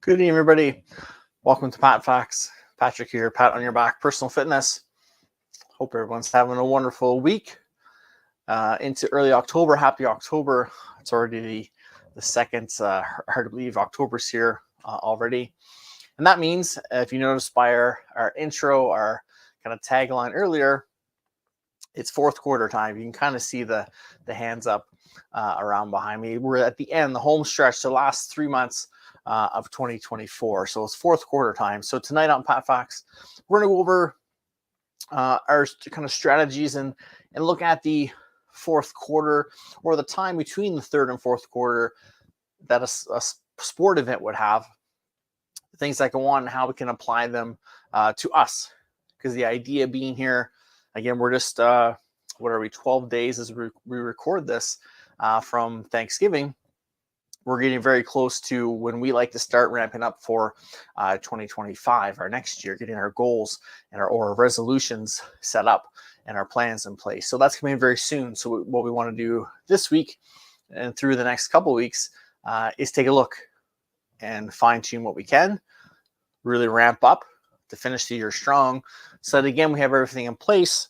Good evening, everybody. Welcome to PatFacts. Patrick here, Pat on your back, personal fitness. Hope everyone's having a wonderful week. Into early October. Happy October. It's already the second, hard to believe, October's here already. And that means, if you noticed by our intro, our kind of tagline earlier, it's fourth quarter time. You can kind of see the hands up around behind me. We're at the end, the home stretch, the last 3 months of 2024. So it's fourth quarter time. So tonight on PatFacts, we're going to go over our kind of strategies and look at the fourth quarter, or the time between the third and fourth quarter that a sport event would have, things that go on and how we can apply them to us. Because the idea being here, again, we're just, 12 days as we record this from Thanksgiving. We're getting very close to when we like to start ramping up for 2025, our next year, getting our goals and our resolutions set up and our plans in place. So that's coming very soon. So what we want to do this week and through the next couple of weeks is take a look and fine tune what we can, really ramp up to finish the year strong, so that again we have everything in place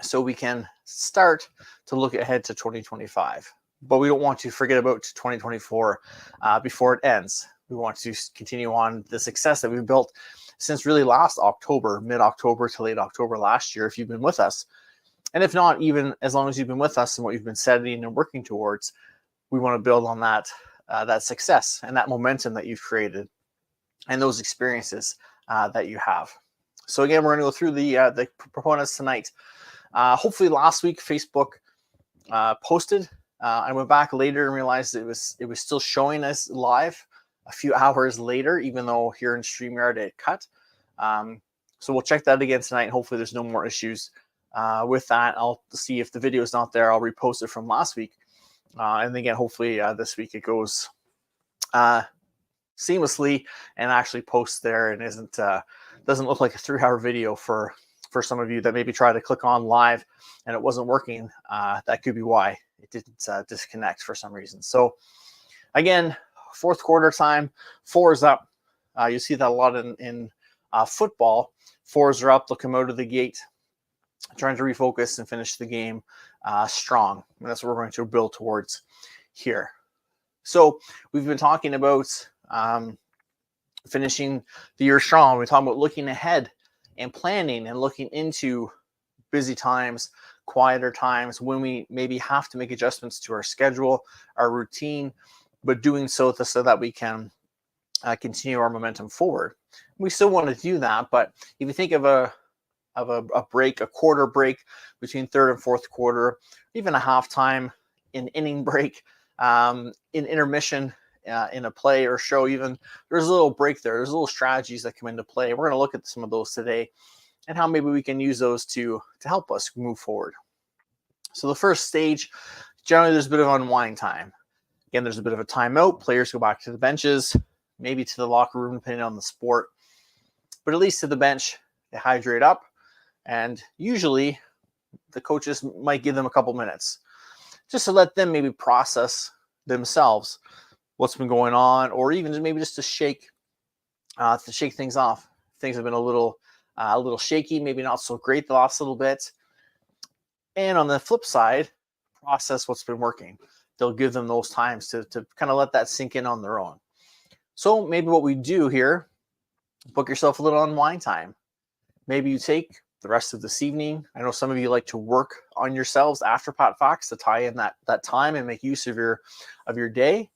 so we can start to look ahead to 2025. But we don't want to forget about 2024 before it ends. We want to continue on the success that we've built since really last October, mid-October to late October last year, if you've been with us. And if not, even as long as you've been with us and what you've been setting and working towards, we want to build on that success and that momentum that you've created and those experiences that you have. So again, we're going to go through the proponents tonight. Hopefully last week, Facebook posted. I went back later and realized it was still showing us live a few hours later, even though here in StreamYard it cut. So we'll check that again tonight. Hopefully there's no more issues with that. I'll see if the video is not there. I'll repost it from last week. And again, hopefully this week it goes seamlessly and actually posts there and doesn't look like a 3-hour video for some of you that maybe try to click on live and it wasn't working. That could be why it didn't disconnect for some reason. So again, fourth quarter time, 4's up. You see that a lot in football. 4's are up. They'll come out of the gate, trying to refocus and finish the game strong. And that's what we're going to build towards here. So we've been talking about finishing the year strong. We're talking about looking ahead and planning and looking into busy times, quieter times, when we maybe have to make adjustments to our schedule, our routine, but doing so that we can continue our momentum forward. We still want to do that, but if you think of a break, a quarter break between third and fourth quarter, even a halftime, an inning break, in intermission, in a play or show, even there's a little break there. There's little strategies that come into play. We're going to look at some of those today and how maybe we can use those to help us move forward. So the first stage, generally there's a bit of unwind time. Again, there's a bit of a timeout. Players go back to the benches, maybe to the locker room, depending on the sport, but at least to the bench, they hydrate up. And usually the coaches might give them a couple minutes just to let them maybe process themselves what's been going on, or even maybe just to shake things off. Things have been a little shaky, maybe not so great the last little bit. And on the flip side, process what's been working. They'll give them those times to kind of let that sink in on their own. So maybe what we do here, book yourself a little unwind time. Maybe you take the rest of this evening. I know some of you like to work on yourselves after PatFacts to tie in that time and make use of your day.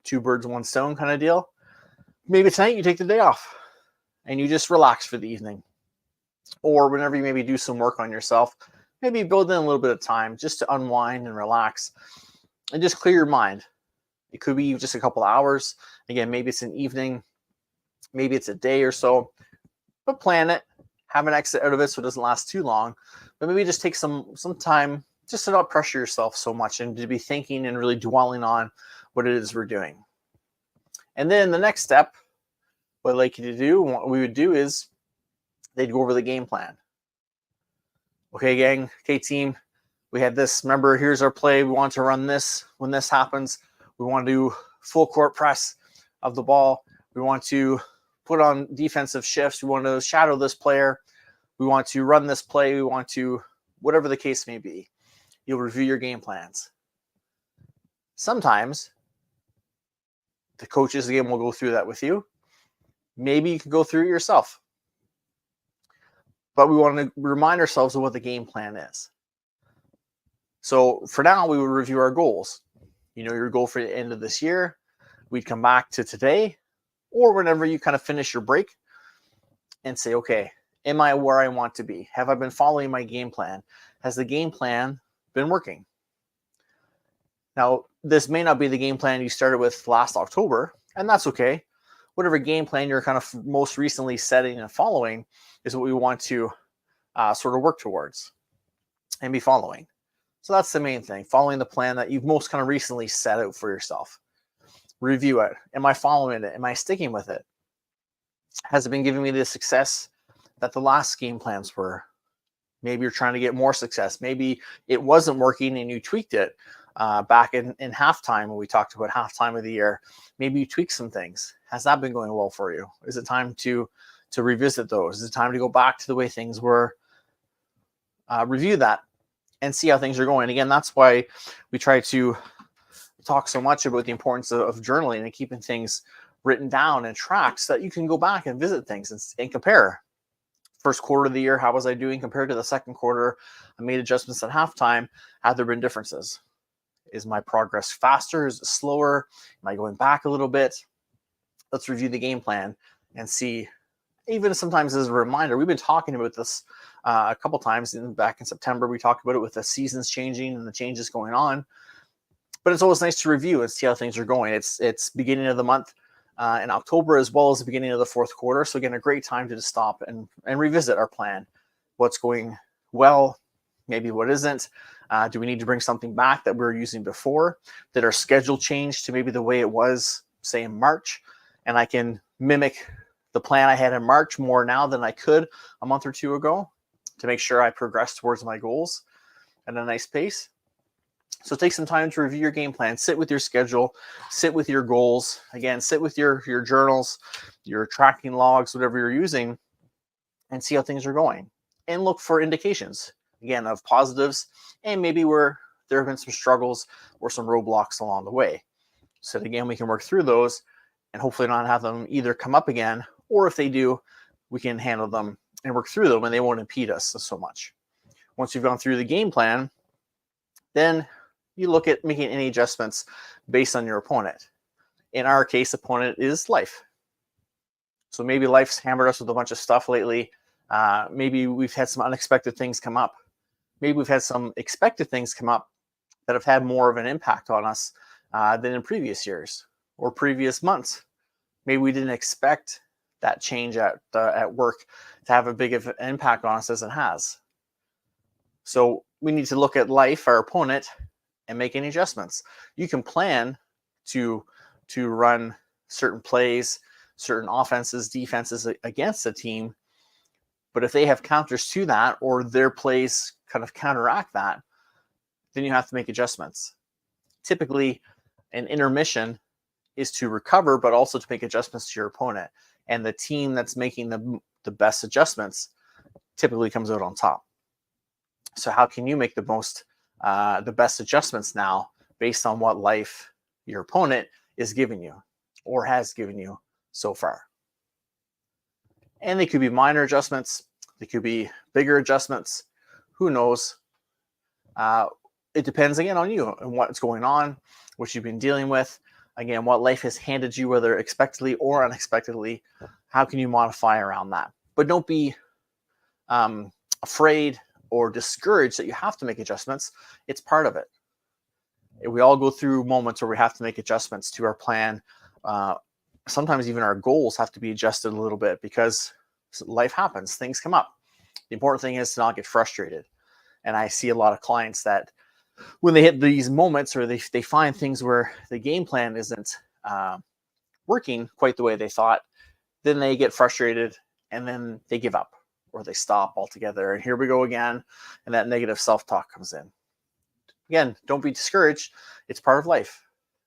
2 birds, 1 stone kind of deal. Maybe tonight you take the day off and you just relax for the evening. Or whenever you maybe do some work on yourself, maybe build in a little bit of time just to unwind and relax and just clear your mind. It could be just a couple hours. Again, maybe it's an evening, maybe it's a day or so, but plan it. Have an exit out of it so it doesn't last too long. But maybe just take some time just to not pressure yourself so much and to be thinking and really dwelling on what it is we're doing. And then the next step, what I'd like you to do, what we would do is they'd go over the game plan. Okay, gang, okay, team, we had this. Remember, here's our play. We want to run this. When this happens, we want to do full court press of the ball. We want to put on defensive shifts. We want to shadow this player. We want to run this play. We want to, whatever the case may be. You'll review your game plans. Sometimes the coaches again will go through that with you. Maybe you can go through it yourself. But we want to remind ourselves of what the game plan is. So for now, we would review our goals. You know your goal for the end of this year. We'd come back to today or whenever you kind of finish your break and say, okay, am I where I want to be? Have I been following my game plan? Has the game plan been working? Now, this may not be the game plan you started with last October, and that's okay. Whatever game plan you're kind of most recently setting and following is what we want to sort of work towards and be following. So that's the main thing, following the plan that you've most kind of recently set out for yourself. Review it. Am I following it? Am I sticking with it? Has it been giving me the success that the last game plans were? Maybe you're trying to get more success. Maybe it wasn't working and you tweaked it back in halftime when we talked about halftime of the year. Maybe you tweaked some things. Has that been going well for you? Is it time to revisit those? Is it time to go back to the way things were? Review that and see how things are going. Again, that's why we try to talk so much about the importance of journaling and keeping things written down and tracked so that you can go back and visit things and compare. First quarter of the year, how was I doing compared to the second quarter? I made adjustments at halftime. Have there been differences? Is my progress faster? Is it slower? Am I going back a little bit? Let's review the game plan and see. Even sometimes as a reminder, we've been talking about this a couple times. Back in September, we talked about it with the seasons changing and the changes going on. But it's always nice to review and see how things are going. It's beginning of the month in October as well as the beginning of the fourth quarter. So again, a great time to just stop and revisit our plan. What's going well, maybe what isn't. Do we need to bring something back that we were using before? Did our schedule change to maybe the way it was, say, in March? And I can mimic the plan I had in March more now than I could a month or two ago to make sure I progress towards my goals at a nice pace. So take some time to review your game plan, sit with your schedule, sit with your goals. Again, sit with your journals, your tracking logs, whatever you're using, and see how things are going. And look for indications, again, of positives and maybe where there have been some struggles or some roadblocks along the way. So that, again, we can work through those and hopefully not have them either come up again, or if they do, we can handle them and work through them and they won't impede us so much. Once you've gone through the game plan, then you look at making any adjustments based on your opponent. In our case, opponent is life. So maybe life's hammered us with a bunch of stuff lately. Maybe we've had some unexpected things come up. Maybe we've had some expected things come up that have had more of an impact on us than in previous years or previous months. Maybe we didn't expect that change at work to have a big of an impact on us as it has. So we need to look at life, our opponent, and make any adjustments. You can plan to run certain plays, certain offenses, defenses against a team, but if they have counters to that or their plays kind of counteract that, then you have to make adjustments. Typically, an intermission is to recover, but also to make adjustments to your opponent. And the team that's making the best adjustments typically comes out on top. So how can you make the best adjustments now based on what life your opponent is giving you or has given you so far? And they could be minor adjustments. They could be bigger adjustments. Who knows? It depends, again, on you and what's going on, what you've been dealing with. Again, what life has handed you, whether expectedly or unexpectedly. How can you modify around that? But don't be afraid or discouraged that you have to make adjustments. It's part of it. We all go through moments where we have to make adjustments to our plan. Sometimes even our goals have to be adjusted a little bit because life happens, things come up. The important thing is to not get frustrated. And I see a lot of clients that when they hit these moments or they find things where the game plan isn't working quite the way they thought, then they get frustrated and then they give up or they stop altogether. And here we go again. And that negative self-talk comes in. Again, don't be discouraged. It's part of life.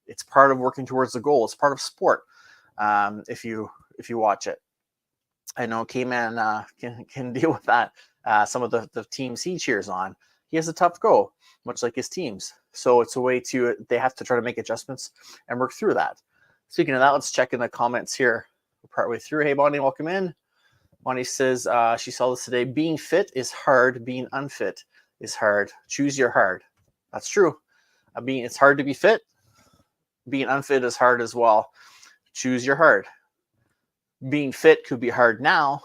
It's part of working towards the goal. It's part of sport. if you watch it. I know K-Man can deal with that. Some of the teams he cheers on, he has a tough go, much like his teams. So it's a way they have to try to make adjustments and work through that. Speaking of that, let's check in the comments here. We're partway through. Hey, Bonnie, welcome in. Bonnie says she saw this today. Being fit is hard. Being unfit is hard. Choose your hard. That's true. It's hard to be fit. Being unfit is hard as well. Choose your hard. Being fit could be hard now.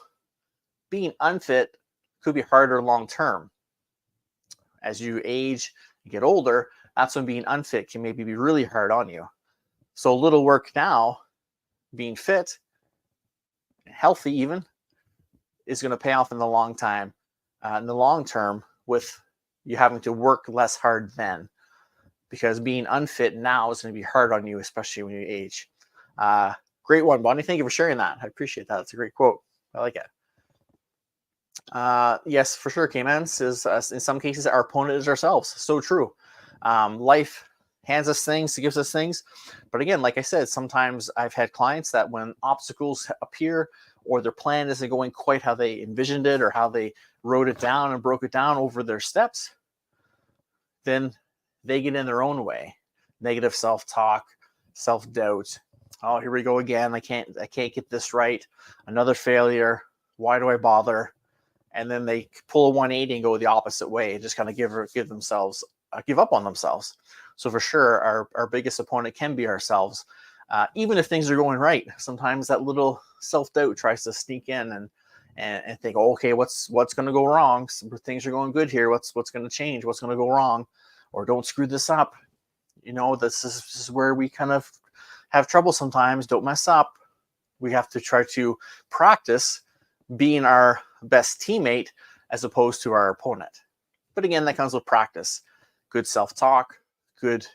Being unfit could be harder long term. As you age, you get older, that's when being unfit can maybe be really hard on you. So a little work now, being fit, healthy even, is going to pay off in the long term with you having to work less hard then. Because being unfit now is going to be hard on you, especially when you age. Great one, Bonnie. Thank you for sharing that. I appreciate that. It's a great quote. I like it. Yes, for sure. K-Man says in some cases our opponent is ourselves. So true. Life hands us things, gives us things. But again, like I said, sometimes I've had clients that when obstacles appear or their plan isn't going quite how they envisioned it or how they wrote it down and broke it down over their steps, then they get in their own way. Negative self-talk, self-doubt. Oh, here we go again. I can't get this right. Another failure. Why do I bother? And then they pull a 180 and go the opposite way and just kind of give up on themselves. So for sure, our biggest opponent can be ourselves. Even if things are going right, sometimes that little self-doubt tries to sneak in and think, oh, okay, what's going to go wrong? Things are going good here. What's going to change? What's going to go wrong? Or don't screw this up. This is where we kind of have trouble sometimes. Don't mess up. We have to try to practice being our best teammate as opposed to our opponent. But again, that comes with practice. Good self-talk, good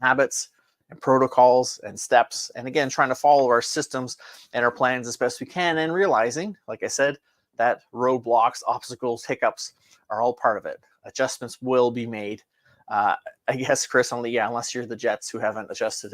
habits and protocols and steps. And again, trying to follow our systems and our plans as best we can and realizing, like I said, that roadblocks, obstacles, hiccups are all part of it. Adjustments will be made. I guess, Chris, unless you're the Jets who haven't adjusted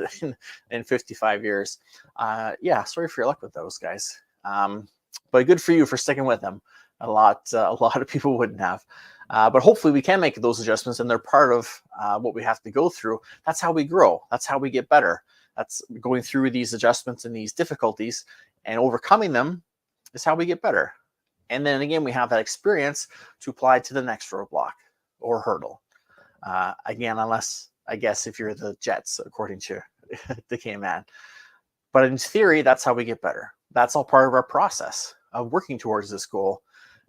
in 55 years. Sorry for your luck with those guys. But good for you for sticking with them. A lot of people wouldn't have. But hopefully we can make those adjustments, and they're part of what we have to go through. That's how we grow. That's how we get better. That's going through these adjustments and these difficulties and overcoming them is how we get better. And then again, we have that experience to apply to the next roadblock or hurdle. Again, unless, I guess, if you're the Jets, according to the K-Man. But in theory, that's how we get better. That's all part of our process of working towards this goal.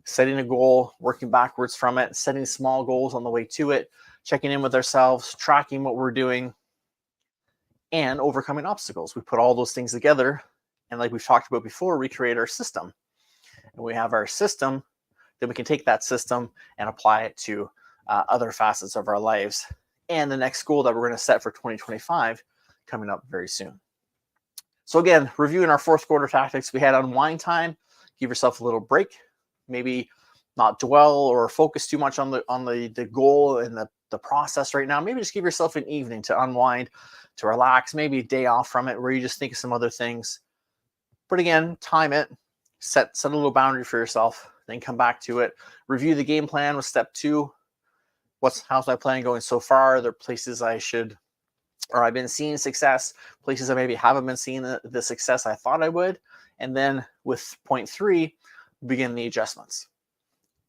Setting a goal, working backwards from it, setting small goals on the way to it, checking in with ourselves, tracking what we're doing, and overcoming obstacles. We put all those things together, and like we've talked about before, we create our system. And we have our system, then we can take that system and apply it to other facets of our lives. And the next goal that we're going to set for 2025 coming up very soon. So again, reviewing our fourth quarter tactics, we had unwind time. Give yourself a little break. Maybe not dwell or focus too much on the goal and the process right now. Maybe just give yourself an evening to unwind, to relax, maybe a day off from it where you just think of some other things. But again, time it, set a little boundary for yourself, then come back to it. Review the game plan with step 2. How's my plan going so far? Are there places I've been seeing success, places I maybe haven't been seeing the success I thought I would. And then with point 3, begin the adjustments.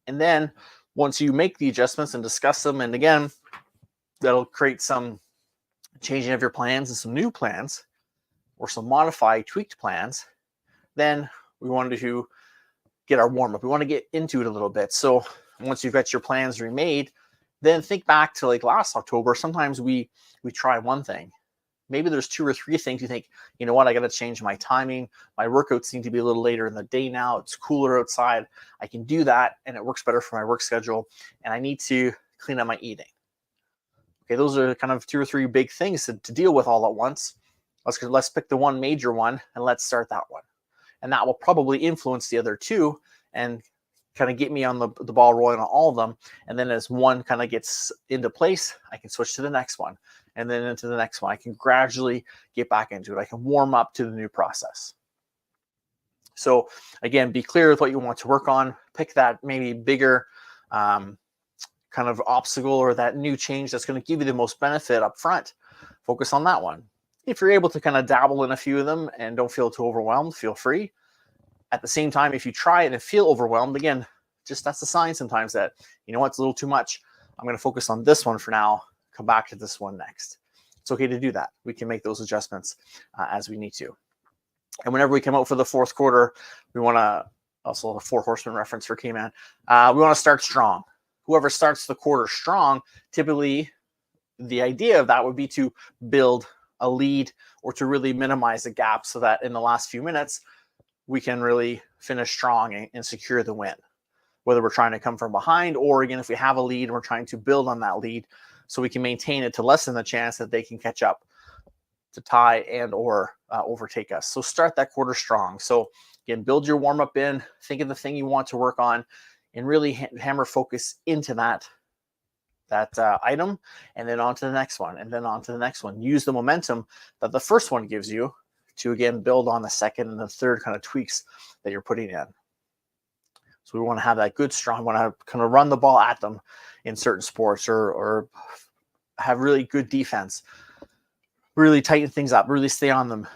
And then once you make the adjustments and discuss them, and again, that'll create some changing of your plans and some new plans or some modified, tweaked plans. Then we wanted to get our warm-up. We want to get into it a little bit. So once you've got your plans remade, then think back to like last October. Sometimes we try one thing. Maybe there's 2 or 3 things you think, you know what, I got to change my timing. My workouts need to be a little later in the day now. It's cooler outside. I can do that, and it works better for my work schedule. And I need to clean up my eating. Okay, those are kind of 2 or 3 big things to deal with all at once. Let's pick the one major one, and let's start that one. And that will probably influence the other 2 and kind of get me on the ball rolling on all of them. And then as one kind of gets into place, I can switch to the next one and then into the next one. I can gradually get back into it. I can warm up to the new process. So again, be clear with what you want to work on. Pick that maybe bigger kind of obstacle or that new change that's going to give you the most benefit up front. Focus on that one. If you're able to kind of dabble in a few of them and don't feel too overwhelmed, feel free. At the same time, if you try it and feel overwhelmed, again, just that's a sign sometimes that, you know what, it's a little too much. I'm going to focus on this one for now, come back to this one next. It's okay to do that. We can make those adjustments as we need to. And whenever we come out for the fourth quarter, we want to, also a 4 horseman reference for K-Man, we want to start strong. Whoever starts the quarter strong, typically the idea of that would be to build a lead or to really minimize the gap so that in the last few minutes, we can really finish strong and secure the win. Whether we're trying to come from behind or, again, if we have a lead, we're trying to build on that lead so we can maintain it to lessen the chance that they can catch up to tie and or overtake us. So start that quarter strong. So again, build your warm-up in, think of the thing you want to work on, and really hammer focus into that item, and then on to the next one, and then on to the next one. Use the momentum that the first one gives you to, again, build on the second and the third kind of tweaks that you're putting in. So we want to have that good, strong, want to kind of run the ball at them in certain sports or have really good defense, really tighten things up, really stay on them,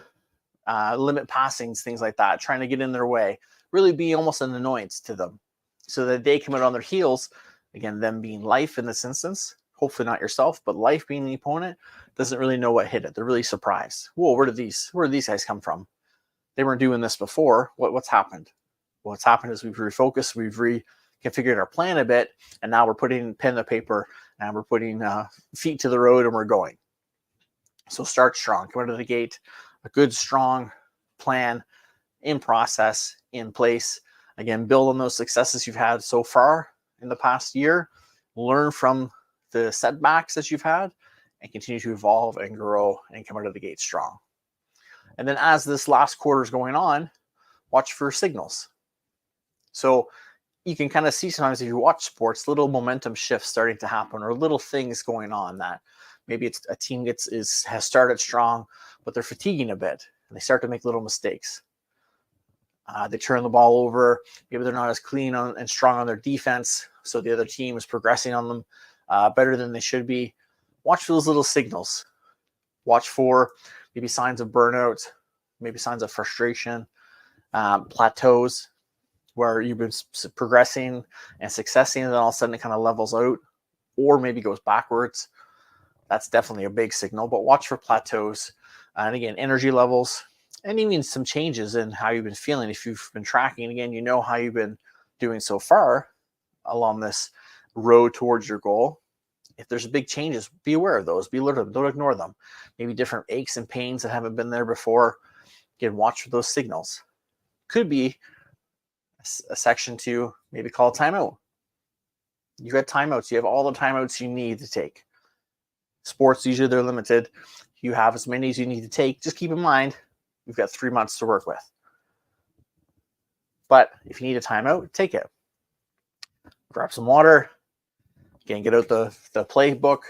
limit passings, things like that, trying to get in their way, really be almost an annoyance to them so that they come out on their heels. Again, them being life in this instance, hopefully not yourself, but life being the opponent, doesn't really know what hit it. They're really surprised. Whoa, where did these guys come from? They weren't doing this before. What's happened? What's happened is we've refocused, we've reconfigured our plan a bit, and now we're putting pen to paper and we're putting feet to the road and we're going. So start strong. Come out of the gate, a good, strong plan in process, in place. Again, build on those successes you've had so far in the past year. Learn from the setbacks that you've had and continue to evolve and grow and come out of the gate strong. And then as this last quarter is going on, watch for signals. So you can kind of see sometimes if you watch sports, little momentum shifts starting to happen or little things going on that maybe it's a team has started strong, but they're fatiguing a bit and they start to make little mistakes. They turn the ball over. Maybe they're not as clean and strong on their defense, so the other team is progressing on them better than they should be. Watch for those little signals. Watch for maybe signs of burnout, maybe signs of frustration, plateaus where you've been progressing and successing, and then all of a sudden it kind of levels out or maybe goes backwards. That's definitely a big signal, but watch for plateaus. And again, energy levels, and even some changes in how you've been feeling. If you've been tracking, again, you know how you've been doing so far along this road towards your goal. If there's big changes, be aware of those. Be alert of them. Don't ignore them. Maybe different aches and pains that haven't been there before. Again, watch for those signals. Could be a section to maybe call a timeout. You got timeouts. You have all the timeouts you need to take. Sports, usually they're limited. You have as many as you need to take. Just keep in mind, we've got 3 months to work with. But if you need a timeout, take it. Grab some water. Again, get out the playbook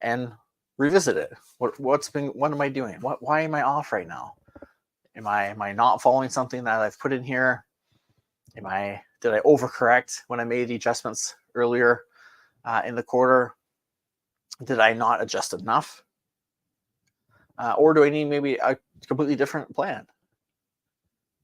and revisit it. What am I doing? Why am I off right now? Am I not following something that I've put in here? Did I overcorrect when I made the adjustments earlier in the quarter? Did I not adjust enough? Or do I need maybe a completely different plan?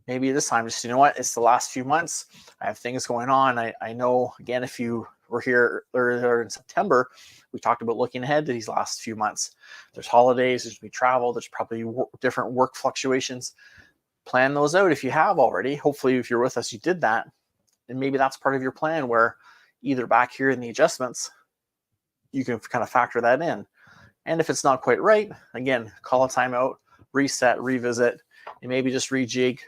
Maybe this time, just, you know what, it's the last few months. I have things going on. I know, again, if you were here earlier in September, we talked about looking ahead to these last few months. There's holidays, there's going to be travel, there's probably different work fluctuations. Plan those out if you have already. Hopefully, if you're with us, you did that. And maybe that's part of your plan where either back here in the adjustments, you can kind of factor that in. And if it's not quite right, again, call a timeout, reset, revisit, and maybe just rejig,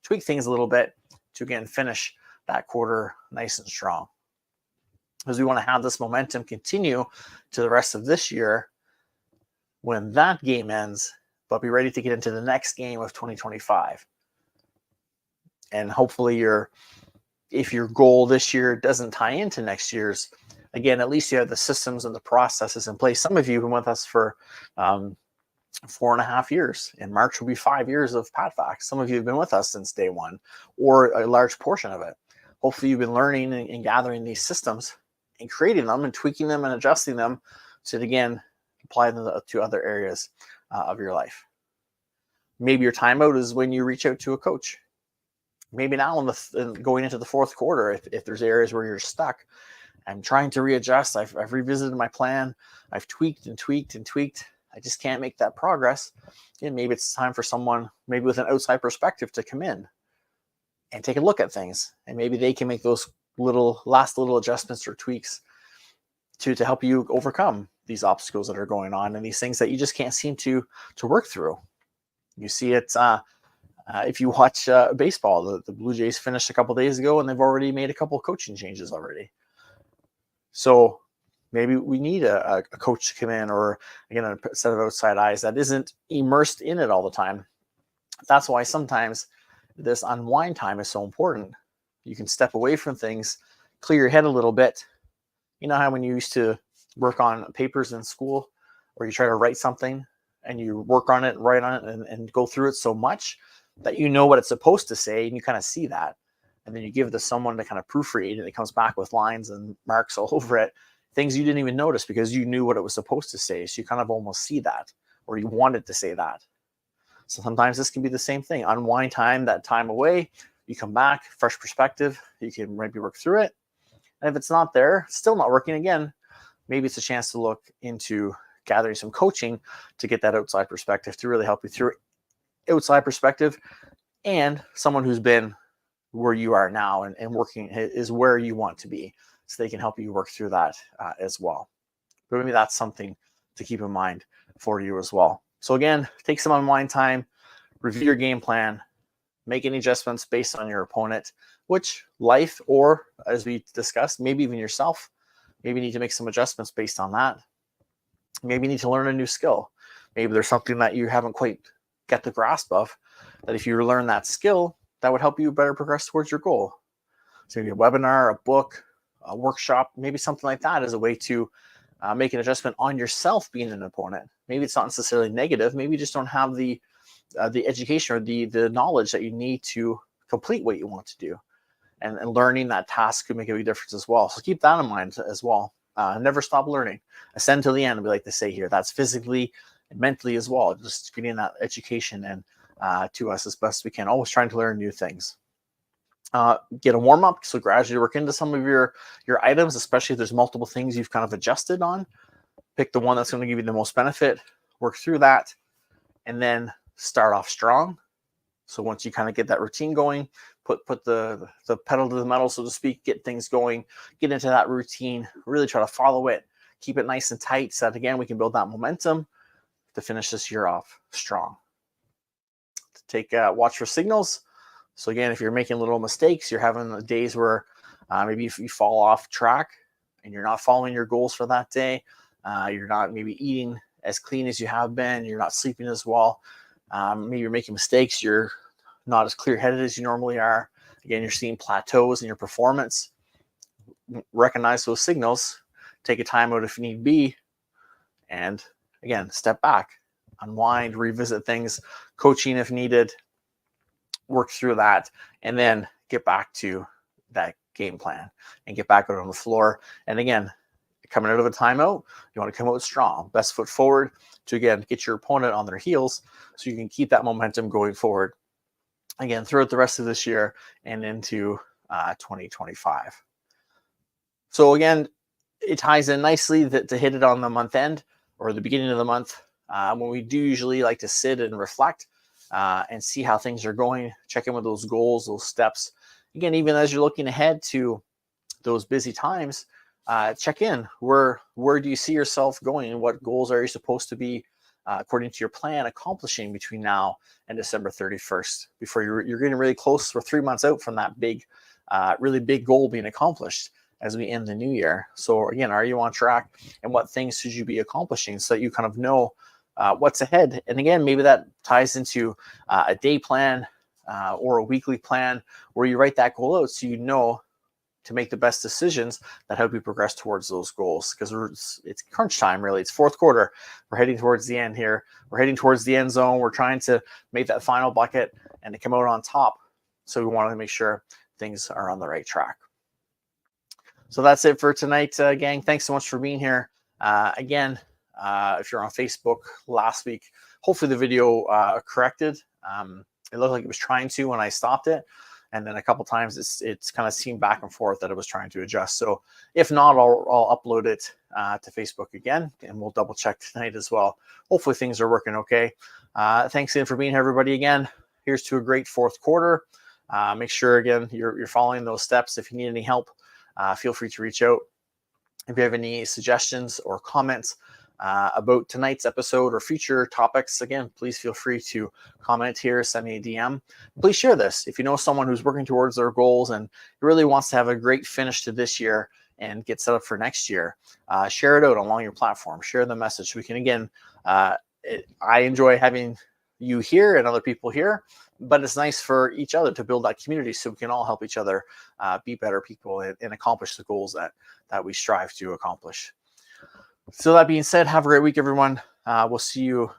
tweak things a little bit to, again, finish that quarter nice and strong. Because we want to have this momentum continue to the rest of this year when that game ends, but be ready to get into the next game of 2025. And hopefully if your goal this year doesn't tie into next year's again, at least you have the systems and the processes in place. Some of you have been with us for 4.5 years. In March will be 5 years of PatFacts. Some of you have been with us since day one, or a large portion of it. Hopefully you've been learning and gathering these systems and creating them and tweaking them and adjusting them to, again, apply them to other areas of your life. Maybe your timeout is when you reach out to a coach. Maybe now going into the fourth quarter, if there's areas where you're stuck, I'm trying to readjust. I've revisited my plan. I've tweaked and tweaked and tweaked. I just can't make that progress. And maybe it's time for someone, maybe with an outside perspective, to come in and take a look at things. And maybe they can make those last little adjustments or tweaks to help you overcome these obstacles that are going on and these things that you just can't seem to work through. You see it if you watch baseball. The Blue Jays finished a couple days ago, and they've already made a couple coaching changes already. So maybe we need a coach to come in, or again, a set of outside eyes that isn't immersed in it all the time. That's why sometimes this unwind time is so important. You can step away from things, clear your head a little bit. You know how when you used to work on papers in school, or you try to write something and you work on it, write on it, and go through it so much that you know what it's supposed to say, and you kind of see that. And then you give it to someone to kind of proofread, and it comes back with lines and marks all over it, things you didn't even notice because you knew what it was supposed to say. So you kind of almost see that, or you wanted to say that. So sometimes this can be the same thing. Unwind time, that time away, you come back, fresh perspective, you can maybe work through it. And if it's not there, still not working, again, maybe it's a chance to look into gathering some coaching to get that outside perspective to really help you through outside perspective, and someone who's been where you are now and working is where you want to be, so they can help you work through that as well. But maybe that's something to keep in mind for you as well. So again, take some unwind time, review your game plan, make any adjustments based on your opponent, which life, or as we discussed, maybe even yourself, maybe you need to make some adjustments based on that. Maybe you need to learn a new skill. Maybe there's something that you haven't quite got the grasp of, that if you learn that skill, that would help you better progress towards your goal. So maybe a webinar, a book, a workshop, maybe something like that is a way to make an adjustment on yourself being an opponent. Maybe it's not necessarily negative. Maybe you just don't have the education or the knowledge that you need to complete what you want to do. And learning that task could make a big difference as well. So keep that in mind as well. Never stop learning. Ascend to the end, we like to say here. That's physically and mentally as well. Just getting that education and to us as best we can. Always trying to learn new things. Get a warm up. So gradually work into some of your items, especially if there's multiple things you've kind of adjusted on. Pick the one that's going to give you the most benefit. Work through that, and then start off strong. So once you kind of get that routine going, put the pedal to the metal, so to speak, get things going, get into that routine, really try to follow it, keep it nice and tight so that, again, we can build that momentum to finish this year off strong. Watch for signals. So again, if you're making little mistakes, you're having days where maybe if you fall off track and you're not following your goals for that day, you're not maybe eating as clean as you have been, you're not sleeping as well, maybe you're making mistakes, you're not as clear-headed as you normally are. Again, you're seeing plateaus in your performance. Recognize those signals, take a time out if need be, and again, step back, unwind, revisit things, coaching if needed, work through that, and then get back to that game plan and get back out on the floor. And again, coming out of a timeout, you want to come out strong, best foot forward to, again, get your opponent on their heels so you can keep that momentum going forward, again, throughout the rest of this year and into 2025. So again, it ties in nicely to hit it on the month end or the beginning of the month, when we do usually like to sit and reflect and see how things are going, check in with those goals, those steps. Again, even as you're looking ahead to those busy times, check in. Where do you see yourself going, and what goals are you supposed to be, according to your plan, accomplishing between now and December 31st? Before you're getting really close. We're 3 months out from that big, really big goal being accomplished as we end the new year. So again, are you on track, and what things should you be accomplishing so that you kind of know what's ahead? And again, maybe that ties into a day plan or a weekly plan where you write that goal out so you know to make the best decisions that help you progress towards those goals. Because it's crunch time, really. It's fourth quarter. We're heading towards the end here. We're heading towards the end zone. We're trying to make that final bucket and to come out on top. So we want to make sure things are on the right track. So that's it for tonight, gang. Thanks so much for being here. Again, if you're on Facebook last week, hopefully the video corrected. It looked like it was trying to when I stopped it. And then a couple times it's kind of seemed back and forth that it was trying to adjust. So if not, I'll upload it to Facebook again, and we'll double check tonight as well. Hopefully things are working okay. Thanks again for being here, everybody. Again, here's to a great fourth quarter. Make sure, again, you're following those steps. If you need any help, feel free to reach out. If you have any suggestions or comments about tonight's episode or future topics, again, please feel free to comment here, send me a DM. Please share this. If you know someone who's working towards their goals and really wants to have a great finish to this year and get set up for next year, share it out along your platform. Share the message. We can, again, I enjoy having you here and other people here, but it's nice for each other to build that community so we can all help each other be better people and accomplish the goals that we strive to accomplish. So that being said, have a great week, everyone. We'll see you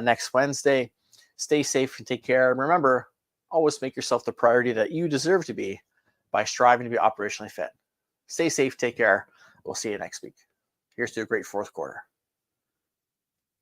next Wednesday. Stay safe and take care. And remember, always make yourself the priority that you deserve to be by striving to be operationally fit. Stay safe. Take care. We'll see you next week. Here's to a great fourth quarter.